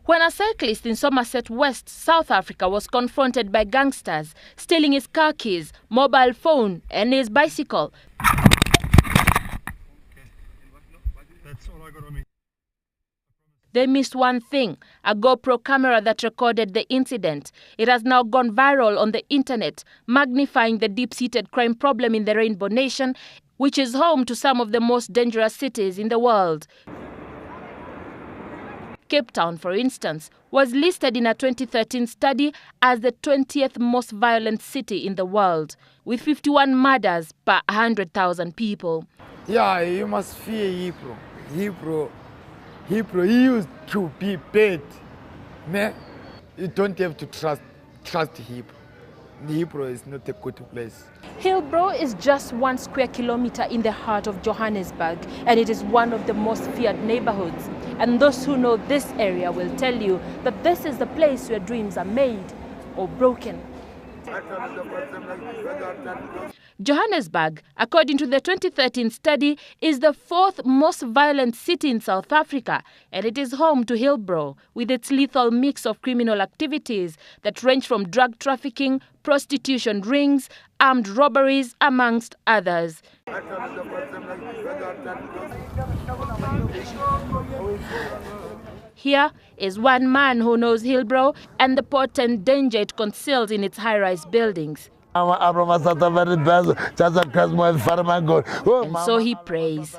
When a cyclist in Somerset West, South Africa, was confronted by gangsters, stealing his car keys, mobile phone and his bicycle, That's all I got on me. they missed one thing: a GoPro camera that recorded the incident. It has now gone viral on the internet, magnifying the deep-seated crime problem in the Rainbow Nation, which is home to some of the most dangerous cities in the world. Cape Town, for instance, was listed in a 2013 study as the 20th most violent city in the world, with 51 murders per 100,000 people. Yeah, you must fear Hebrew. Hebrew, he used to be bad. Man, you don't have to trust Hebrew. Hebrew is not a good place. Hillbrow is just 1 square kilometer in the heart of Johannesburg, and it is one of the most feared neighborhoods. And those who know this area will tell you that this is the place where dreams are made or broken. Johannesburg, according to the 2013 study, is the 4th most violent city in South Africa, and it is home to Hillbrow, with its lethal mix of criminal activities that range from drug trafficking, prostitution rings, armed robberies, amongst others. Here is one man who knows Hillbrow and the potent danger it conceals in its high-rise buildings. And so he prays.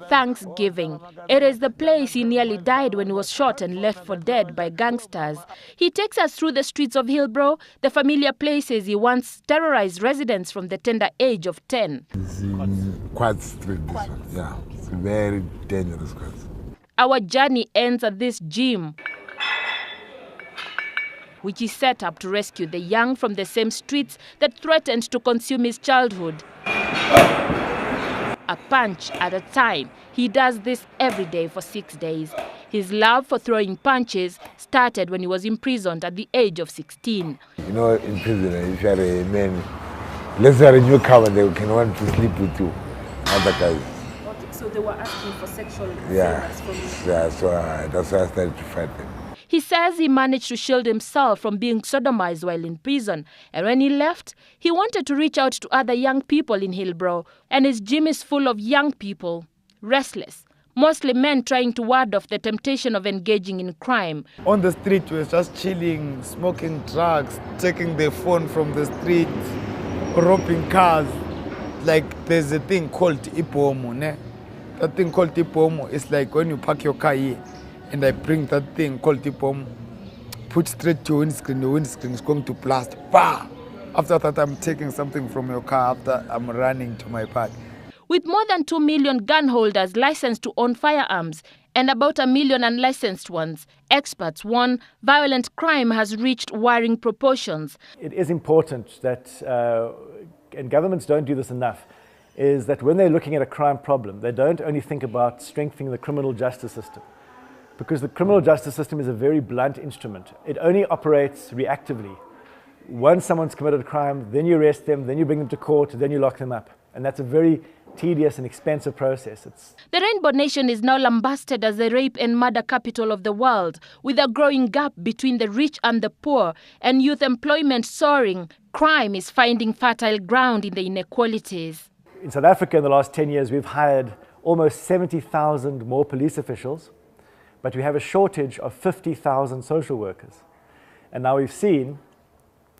Thanksgiving. It is the place he nearly died when he was shot and left for dead by gangsters. He takes us through the streets of Hillbrow, the familiar places he once terrorized residents from the tender age of 10. It's quite strict, this one. Yeah, it's very dangerous. Our journey ends at this gym, which is set up to rescue the young from the same streets that threatened to consume his childhood. A punch at a time. He does this every day for 6 days. His love for throwing punches started when he was imprisoned at the age of 16. You know, in prison, if you are a man, let's say a newcomer, they can want to sleep with you. Other guys. Okay, so they were asking for sexual favors from you? Yeah, so that's why I started to fight them. He says he managed to shield himself from being sodomized while in prison, and when he left, he wanted to reach out to other young people in Hillbrow, and his gym is full of young people, restless, mostly men trying to ward off the temptation of engaging in crime. On the street, we're just chilling, smoking drugs, taking the phone from the street, robbing cars. Like, there's a thing called ipomo, ne? That thing called ipomo is like when you park your car here, and I bring that thing called ipomo, put straight to your windscreen, the windscreen is going to blast. Bah! After that, I'm taking something from your car after I'm running to my park. With more than 2 million gun holders licensed to own firearms and about 1 million unlicensed ones, experts warn violent crime has reached worrying proportions. It is important that, and governments don't do this enough, is that when they're looking at a crime problem, they don't only think about strengthening the criminal justice system, because the criminal justice system is a very blunt instrument. It only operates reactively. Once someone's committed a crime, then you arrest them, then you bring them to court, then you lock them up. And that's a very tedious and expensive process. The Rainbow Nation is now lambasted as the rape and murder capital of the world, with a growing gap between the rich and the poor, and youth employment soaring. Crime is finding fertile ground in the inequalities. In South Africa in the last 10 years, we've hired almost 70,000 more police officials, but we have a shortage of 50,000 social workers. And now we've seen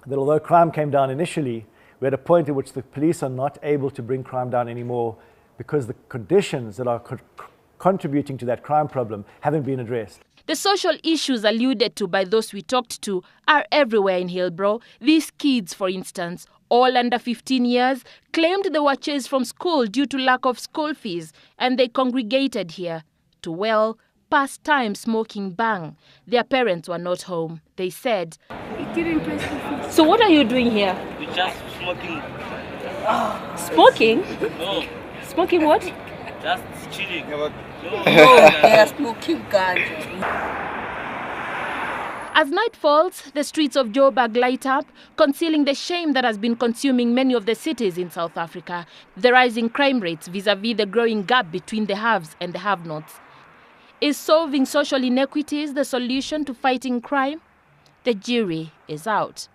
that although crime came down initially, we're at a point at which the police are not able to bring crime down anymore because the conditions that are contributing to that crime problem haven't been addressed. The social issues alluded to by those we talked to are everywhere in Hillbrow. These kids, for instance, all under 15 years, claimed they were chased from school due to lack of school fees, and they congregated here to, pass time smoking bang. Their parents were not home. They said, "So what are you doing here?" We're just smoking. Smoking? No. Smoking what? Just chilling. No, they are smoking ganja. As night falls, the streets of Joburg light up, concealing the shame that has been consuming many of the cities in South Africa, the rising crime rates vis-à-vis the growing gap between the haves and the have-nots. Is solving social inequities the solution to fighting crime? The jury is out.